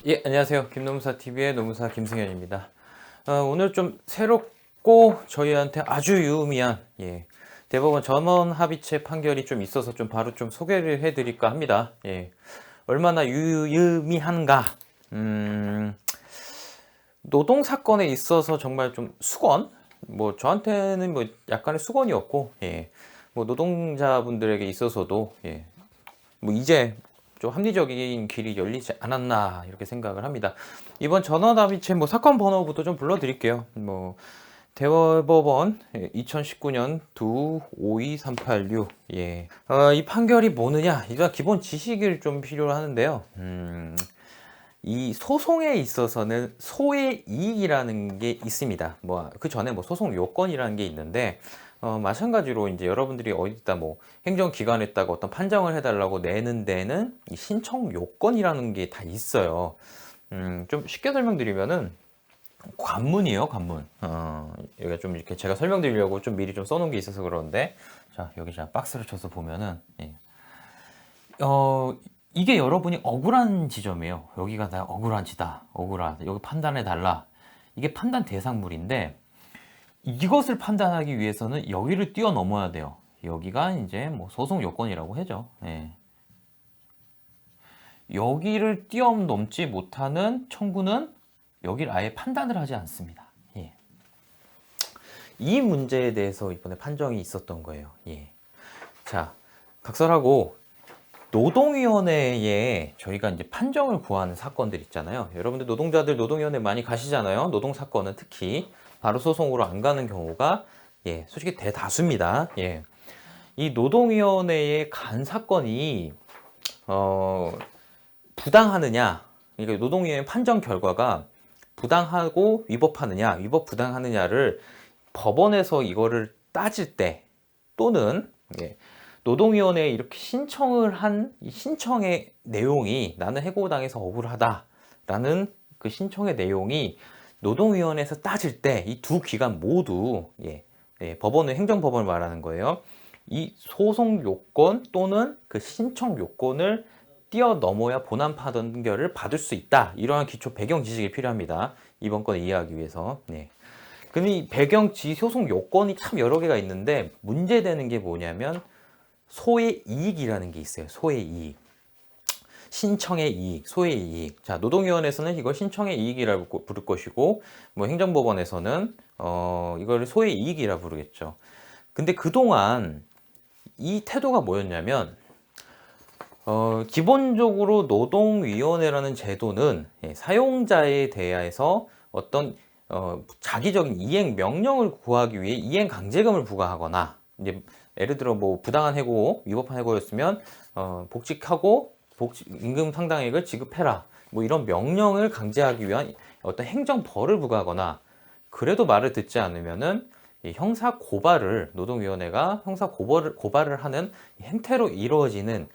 예, 안녕하세요. 김노무사TV의 노무사 김승현입니다. 오늘 좀 새롭고 저희한테 아주 유의미한 대법원 전원 합의체 판결이 좀 있어서 좀 바로 좀 소개를 해드릴까 합니다. 얼마나 유의미한가? 노동 사건에 있어서 정말 좀 수건? 뭐 저한테는 뭐 약간의 수건이었고, 뭐 노동자분들에게 있어서도 뭐 이제 좀 합리적인 길이 열리지 않았나 이렇게 생각을 합니다. 이번 전원합의체 뭐 사건 번호부터 좀 불러드릴게요. 뭐 대법원 2019년 두 52386. 이 판결이 뭐느냐? 이거 기본 지식을 좀 필요로 하는데요. 이 소송에 있어서는 소의 이익이라는 게 있습니다. 뭐 그 전에 뭐 소송 요건이라는 게 있는데 마찬가지로 이제 여러분들이 어디다 뭐 행정기관에다가 어떤 판정을 해달라고 내는 데는 이 신청 요건이라는 게 다 있어요. 좀 쉽게 설명드리면은 관문이에요, 관문. 여기가 좀 이렇게 제가 설명드리려고 좀 미리 좀 써놓은 게 있어서 그러는데, 자, 여기 제가 박스를 쳐서 보면은, 이게 여러분이 억울한 지점이에요. 여기가 나 억울한 지다. 억울하다. 여기 판단해 달라. 이게 판단 대상물인데, 이것을 판단하기 위해서는 여기를 뛰어넘어야 돼요. 여기가 이제 뭐 소송 요건이라고 하죠. 여기를 뛰어넘지 못하는 청구는 여기를 아예 판단을 하지 않습니다. 이 문제에 대해서 이번에 판정이 있었던 거예요. 자, 각설하고 노동위원회에 저희가 이제 판정을 구하는 사건들 있잖아요. 여러분들 노동자들 노동위원회 많이 가시잖아요. 노동사건은 특히 바로 소송으로 안 가는 경우가 솔직히 대다수입니다. 이 노동위원회에 간 사건이 부당하느냐, 그러니까 노동위원회 판정 결과가 부당하고 위법 부당하느냐를 법원에서 이거를 따질 때 또는 노동위원회에 이렇게 신청을 한 이 신청의 내용이 나는 해고당해서 억울하다라는 그 신청의 내용이 노동위원회에서 따질 때 이 두 기관 모두 법원은 행정법원을 말하는 거예요. 이 소송 요건 또는 그 신청 요건을 뛰어넘어야 본안 판결을 받을 수 있다. 이러한 기초 배경 지식이 필요합니다. 이번 건을 이해하기 위해서. 근데 이 배경 소송 요건이 참 여러 개가 있는데 문제되는 게 뭐냐면 소의 이익이라는 게 있어요. 소의 이익. 신청의 이익, 소의 이익. 자, 노동위원회에서는 이걸 신청의 이익이라고 부를 것이고, 뭐 행정법원에서는 이걸 소의 이익이라 부르겠죠. 근데 그동안 이 태도가 뭐였냐면 기본적으로 노동위원회라는 제도는 사용자에 대해서 어떤 자기적인 이행 명령을 구하기 위해 이행 강제금을 부과하거나 이제 예를 들어 뭐 부당한 해고, 위법한 해고였으면 복직하고 임금 상당액을 지급해라. 뭐 이런 명령을 강제하기 위한 어떤 행정벌을 부과하거나 그래도 말을 듣지 않으면은 형사 고발을 노동위원회가 형사 고발을 하는 행태로 이루어지는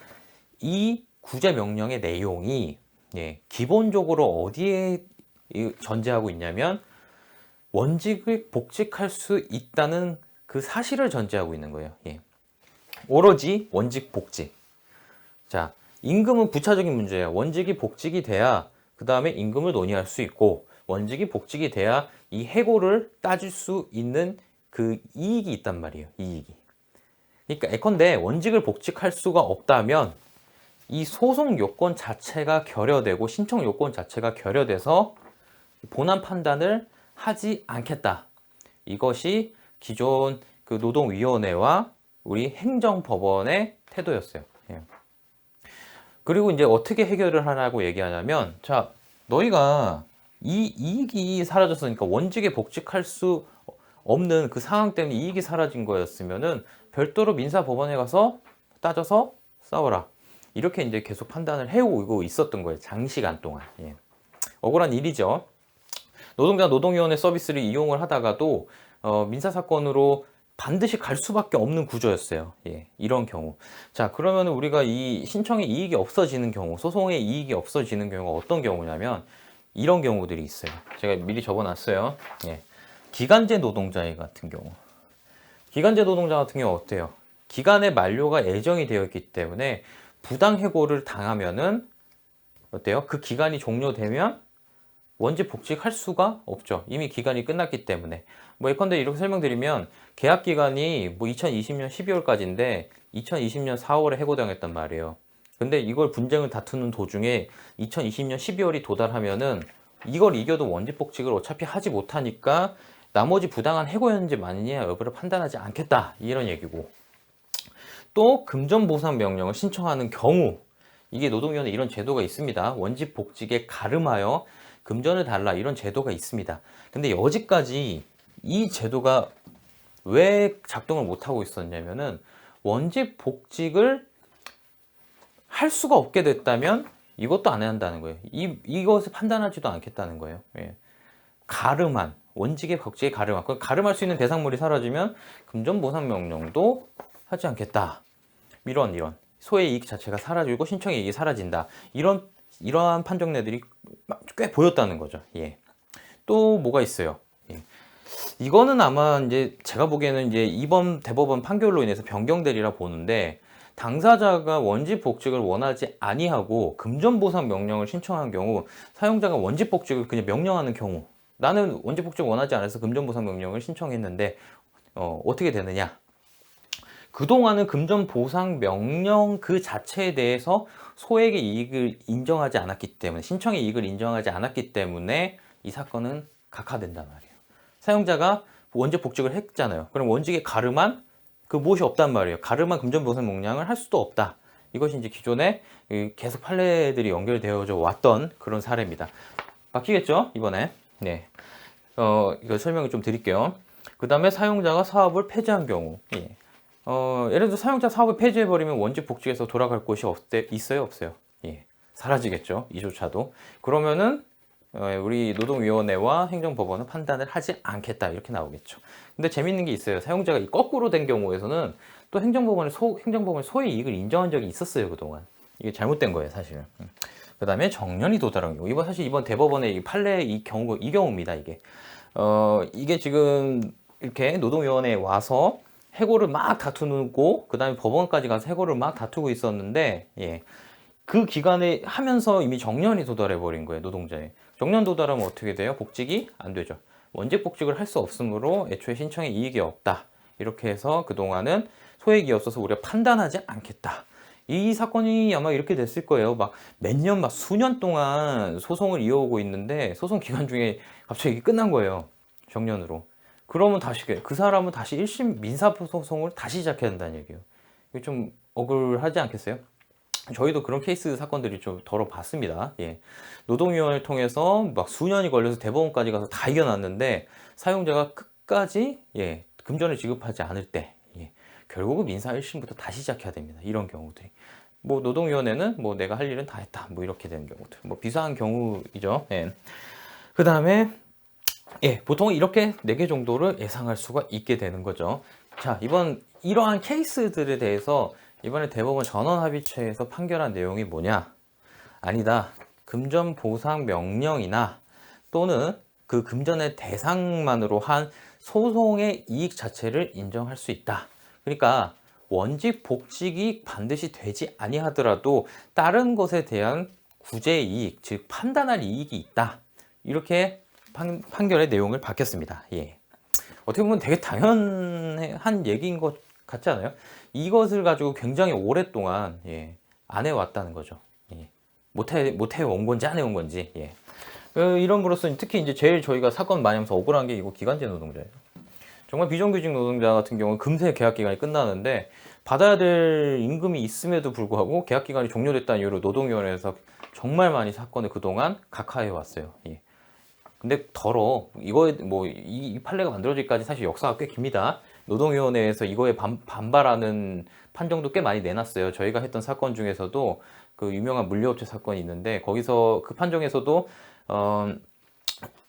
이 구제 명령의 내용이 기본적으로 어디에 전제하고 있냐면 원직을 복직할 수 있다는 그 사실을 전제하고 있는 거예요. 오로지 원직 복직. 자, 임금은 부차적인 문제예요. 원직이 복직이 돼야 그 다음에 임금을 논의할 수 있고 원직이 복직이 돼야 이 해고를 따질 수 있는 그 이익이 있단 말이에요. 이익이. 그러니까 예컨대 원직을 복직할 수가 없다면 이 소송 요건 자체가 결여되고 신청 요건 자체가 결여돼서 본안 판단을 하지 않겠다. 이것이 기존 그 노동위원회와 우리 행정법원의 태도였어요. 그리고 이제 어떻게 해결을 하라고 얘기하냐면, 자, 너희가 이 이익이 사라졌으니까 원직에 복직할 수 없는 그 상황 때문에 이익이 사라진 거였으면은 별도로 민사법원에 가서 따져서 싸워라. 이렇게 이제 계속 판단을 해오고 있었던 거예요. 장시간 동안. 억울한 일이죠. 노동자 노동위원회 서비스를 이용을 하다가도 민사사건으로 반드시 갈 수밖에 없는 구조였어요. 이런 경우. 자, 그러면 우리가 이 신청의 이익이 없어지는 경우, 소송의 이익이 없어지는 경우가 어떤 경우냐면 이런 경우들이 있어요. 제가 미리 적어놨어요. 기간제 노동자 같은 경우. 기간제 노동자 같은 경우 어때요? 기간의 만료가 예정이 되어 있기 때문에 부당해고를 당하면은 어때요? 그 기간이 종료되면 원직 복직할 수가 없죠. 이미 기간이 끝났기 때문에. 뭐 예컨대 이렇게 설명드리면 계약 기간이 뭐 2020년 12월까지인데 2020년 4월에 해고당했단 말이에요. 근데 이걸 분쟁을 다투는 도중에 2020년 12월이 도달하면은 이걸 이겨도 원직 복직을 어차피 하지 못하니까 나머지 부당한 해고였는지 맞느냐 여부를 판단하지 않겠다 이런 얘기고, 또 금전보상 명령을 신청하는 경우 이게 노동위원회 이런 제도가 있습니다. 원직 복직에 가름하여 금전을 달라 이런 제도가 있습니다. 근데 여지까지 이 제도가 왜 작동을 못하고 있었냐면은 원직 복직을 할 수가 없게 됐다면 이것도 안 한다는 거예요. 이것을 판단하지도 않겠다는 거예요. 예. 가름한 원직의 복직에 가름한, 가름할 수 있는 대상물이 사라지면 금전보상 명령도 하지 않겠다. 이런 소의 이익 자체가 사라지고 신청의 이익이 사라진다. 이러한 판정례들이 꽤 보였다는 거죠. 예. 또 뭐가 있어요? 예. 이거는 아마 이제 제가 보기에는 이제 이번 대법원 판결로 인해서 변경되리라 보는데, 당사자가 원직 복직을 원하지 아니하고 금전보상 명령을 신청한 경우 사용자가 원직 복직을 그냥 명령하는 경우, 나는 원직 복직 원하지 않아서 금전보상 명령을 신청했는데 어떻게 되느냐? 그동안은 금전보상 명령 그 자체에 대해서 소액의 이익을 인정하지 않았기 때문에, 신청의 이익을 인정하지 않았기 때문에 이 사건은 각하된단 말이에요. 사용자가 원직 복직을 했잖아요. 그럼 원직에 가름한 그 무엇이 없단 말이에요. 가름한 금전보상 명령을 할 수도 없다. 이것이 이제 기존에 계속 판례들이 연결되어져 왔던 그런 사례입니다. 바뀌겠죠? 이번에. 네. 이거 설명을 좀 드릴게요. 그 다음에 사용자가 사업을 폐지한 경우. 예. 예를 들어 사용자 사업을 폐지해버리면 원직 복직에서 돌아갈 곳이 있어요? 없어요? 예. 사라지겠죠. 이조차도. 그러면은 우리 노동위원회와 행정법원은 판단을 하지 않겠다 이렇게 나오겠죠. 근데 재밌는 게 있어요. 사용자가 거꾸로 된 경우에서는 또 행정법원이 소의 이익을 인정한 적이 있었어요. 그동안. 이게 잘못된 거예요 사실은. 그 다음에 정년이 도달한 경우. 사실 이번 대법원의 이 판례 이 경우입니다. 이게 지금 이렇게 노동위원회에 와서 해고를 막 다투고 그 다음에 법원까지 가서 해고를 막 다투고 있었는데, 예. 그 기간에 하면서 이미 정년이 도달해 버린 거예요. 노동자에. 정년 도달하면 어떻게 돼요? 복직이 안 되죠. 원직 복직을 할 수 없으므로 애초에 신청에 이익이 없다. 이렇게 해서 그동안은 소액이 없어서 우리가 판단하지 않겠다. 이 사건이 아마 이렇게 됐을 거예요. 막 몇 년, 막 수년 동안 소송을 이어오고 있는데 소송 기간 중에 갑자기 끝난 거예요. 정년으로. 그러면 다시 그 사람은 다시 1심 민사소송을 다시 시작해야 된다는 얘기예요. 이게 좀 억울하지 않겠어요? 저희도 그런 케이스 사건들이 좀 덜어 봤습니다. 예. 노동위원회를 통해서 막 수년이 걸려서 대법원까지 가서 다 이겨놨는데 사용자가 끝까지 금전을 지급하지 않을 때 결국은 민사 1심부터 다시 시작해야 됩니다. 이런 경우들이. 뭐 노동위원회는 뭐 내가 할 일은 다 했다. 뭐 이렇게 되는 경우들. 뭐 비슷한 경우이죠. 예. 그 다음에 보통 이렇게 4개 정도를 예상할 수가 있게 되는 거죠. 자, 이러한 케이스들에 대해서 이번에 대법원 전원합의체에서 판결한 내용이 뭐냐? 아니다. 금전보상 명령이나 또는 그 금전의 대상만으로 한 소송의 이익 자체를 인정할 수 있다. 그러니까 원직 복직이 반드시 되지 아니하더라도 다른 것에 대한 구제 이익, 즉 판단할 이익이 있다. 이렇게 판결의 내용을 바뀌었습니다. 예. 어떻게 보면 되게 당연한 얘기인 것 같지 않아요? 이것을 가지고 굉장히 오랫동안 안 해왔다는 거죠. 못해온 건지 안 해온 건지. 이런 거로서 특히 이제 제일 저희가 사건 많이 하면서 억울한 게 이거 기간제 노동자예요. 정말 비정규직 노동자 같은 경우는 금세 계약 기간이 끝나는데 받아야 될 임금이 있음에도 불구하고 계약 기간이 종료됐다는 이유로 노동위원회에서 정말 많이 사건을 그동안 각하해 왔어요. 근데 이 판례가 만들어지기까지 사실 역사가 꽤 깁니다. 노동위원회에서 이거에 반발하는 판정도 꽤 많이 내놨어요. 저희가 했던 사건 중에서도 그 유명한 물류업체 사건이 있는데 거기서 그 판정에서도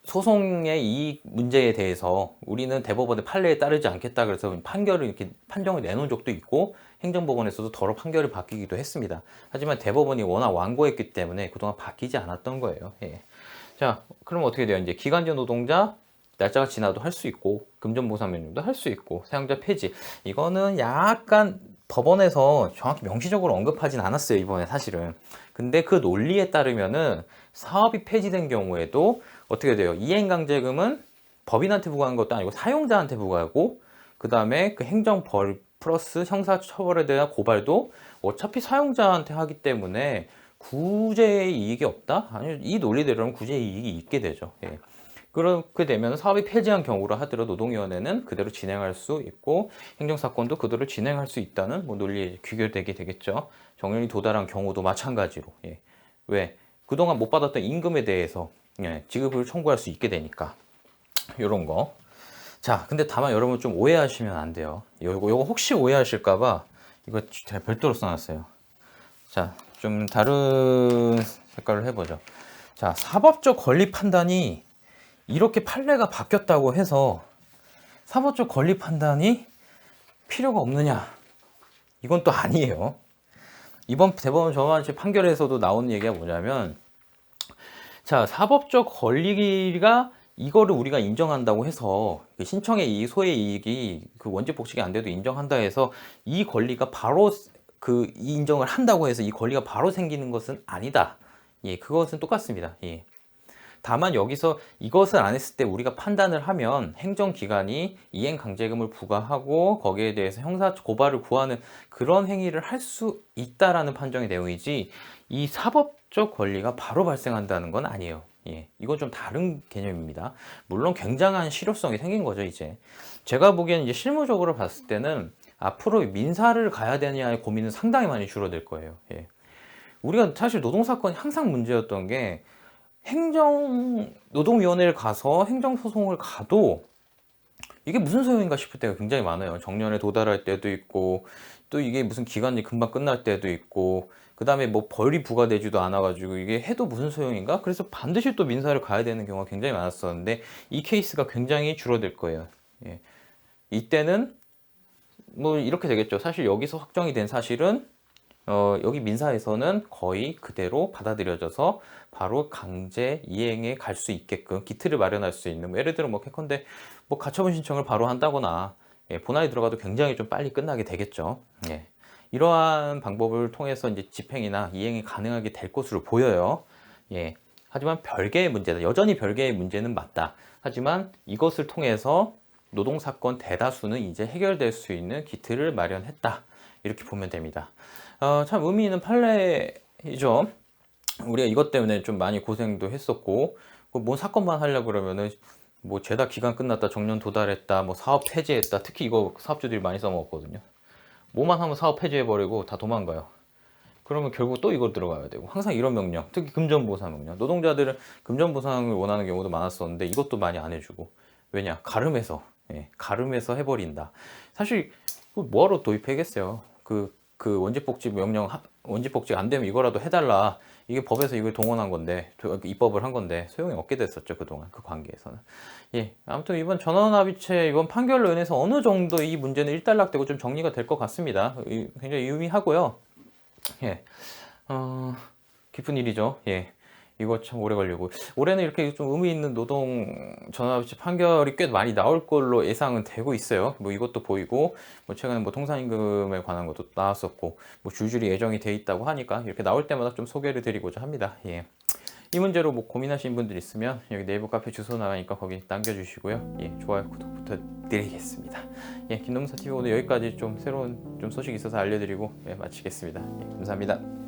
소송의 이익 문제에 대해서 우리는 대법원의 판례에 따르지 않겠다 그래서 판정을 내놓은 적도 있고 행정법원에서도 더러 판결이 바뀌기도 했습니다. 하지만 대법원이 워낙 완고했기 때문에 그동안 바뀌지 않았던 거예요. 자, 그럼 어떻게 돼요? 이제 기간제 노동자 날짜가 지나도 할 수 있고 금전보상 명령도 할 수 있고 사용자 폐지, 이거는 약간 법원에서 정확히 명시적으로 언급하진 않았어요, 이번에 사실은. 근데 그 논리에 따르면은 사업이 폐지된 경우에도 어떻게 돼요? 이행강제금은 법인한테 부과하는 것도 아니고 사용자한테 부과하고, 그 다음에 그 행정벌 플러스 형사처벌에 대한 고발도 어차피 사용자한테 하기 때문에 구제의 이익이 없다? 아니, 이 논리대로는 구제의 이익이 있게 되죠. 예. 그렇게 되면 사업이 폐지한 경우라 하더라도 노동위원회는 그대로 진행할 수 있고 행정사건도 그대로 진행할 수 있다는 뭐 논리에 귀결되게 되겠죠. 정년이 도달한 경우도 마찬가지로. 예. 왜? 그동안 못 받았던 임금에 대해서 예, 지급을 청구할 수 있게 되니까. 이런 거. 자, 근데 다만 여러분 좀 오해하시면 안 돼요. 요거 혹시 오해하실까봐 이거 제가 별도로 써놨어요. 자, 좀 다른 색깔로 해보죠. 자, 사법적 권리 판단이 이렇게 판례가 바뀌었다고 해서 사법적 권리 판단이 필요가 없느냐? 이건 또 아니에요. 이번 대법원 전원합의체 판결에서도 나온 얘기가 뭐냐면, 자, 사법적 권리가 이거를 우리가 인정한다고 해서 신청의 이익, 소의 이익이 그 원직 복직이 안 돼도 인정한다 해서 이 권리가 바로 그 인정을 한다고 해서 이 권리가 바로 생기는 것은 아니다. 예, 그것은 똑같습니다. 예. 다만 여기서 이것을 안 했을 때 우리가 판단을 하면 행정기관이 이행강제금을 부과하고 거기에 대해서 형사 고발을 구하는 그런 행위를 할 수 있다라는 판정의 내용이지 이 사법적 권리가 바로 발생한다는 건 아니에요. 예, 이건 좀 다른 개념입니다. 물론 굉장한 실효성이 생긴 거죠, 이제. 제가 보기에는 이제 실무적으로 봤을 때는 앞으로 민사를 가야 되냐의 고민은 상당히 많이 줄어들 거예요. 예. 우리가 사실 노동사건이 항상 문제였던 게 노동위원회를 가서 행정소송을 가도 이게 무슨 소용인가 싶을 때가 굉장히 많아요. 정년에 도달할 때도 있고, 또 이게 무슨 기간이 금방 끝날 때도 있고, 그 다음에 뭐 벌이 부과되지도 않아가지고 이게 해도 무슨 소용인가? 그래서 반드시 또 민사를 가야 되는 경우가 굉장히 많았었는데, 이 케이스가 굉장히 줄어들 거예요. 예. 이때는 뭐 이렇게 되겠죠. 사실 여기서 확정이 된 사실은 여기 민사에서는 거의 그대로 받아들여져서 바로 강제 이행에 갈 수 있게끔 기틀을 마련할 수 있는, 뭐 예를 들어 뭐 예컨대 뭐 가처분 신청을 바로 한다거나 예, 본안이 들어가도 굉장히 좀 빨리 끝나게 되겠죠. 예. 이러한 방법을 통해서 이제 집행이나 이행이 가능하게 될 것으로 보여요. 예. 하지만 별개의 문제다. 여전히 별개의 문제는 맞다. 하지만 이것을 통해서 노동사건 대다수는 이제 해결될 수 있는 기틀을 마련했다. 이렇게 보면 됩니다. 참 의미 있는 판례이죠. 우리가 이것 때문에 좀 많이 고생도 했었고, 뭔 사건만 하려고 그러면은 뭐 죄다 기간 끝났다, 정년 도달했다, 뭐 사업 폐지했다. 특히 이거 사업주들이 많이 써먹었거든요. 뭐만 하면 사업 폐지해버리고 다 도망가요. 그러면 결국 또 이거 들어가야 되고, 항상 이런 명령, 특히 금전보상 명령. 노동자들은 금전보상을 원하는 경우도 많았었는데 이것도 많이 안 해주고. 왜냐? 가름해서. 예, 가름해서 해버린다. 사실 뭐하러 도입하겠어요. 원직복직 명령, 원직복직 안 되면 이거라도 해달라. 이게 법에서 이걸 동원한 건데, 입법을 한 건데, 소용이 없게 됐었죠, 그동안, 그 관계에서는. 예, 아무튼 이번 전원합의체, 이번 판결로 인해서 어느 정도 이 문제는 일단락되고 좀 정리가 될 것 같습니다. 굉장히 유의미하고요. 예, 깊은 일이죠. 예. 이거 참 오래 걸리고 올해는 이렇게 좀 의미 있는 노동 전환합의체 판결이 꽤 많이 나올 걸로 예상은 되고 있어요. 뭐 이것도 보이고 뭐 최근에 뭐 통상임금에 관한 것도 나왔었고 뭐 줄줄이 예정이 돼 있다고 하니까 이렇게 나올 때마다 좀 소개를 드리고자 합니다. 예. 이 문제로 뭐 고민하시는 분들 있으면 여기 네이버 카페 주소 나가니까 거기 남겨주시고요. 예, 좋아요, 구독 부탁드리겠습니다. 예, 김동사 TV 오늘 여기까지 좀 새로운 좀 소식이 있어서 알려드리고 예, 마치겠습니다. 예, 감사합니다.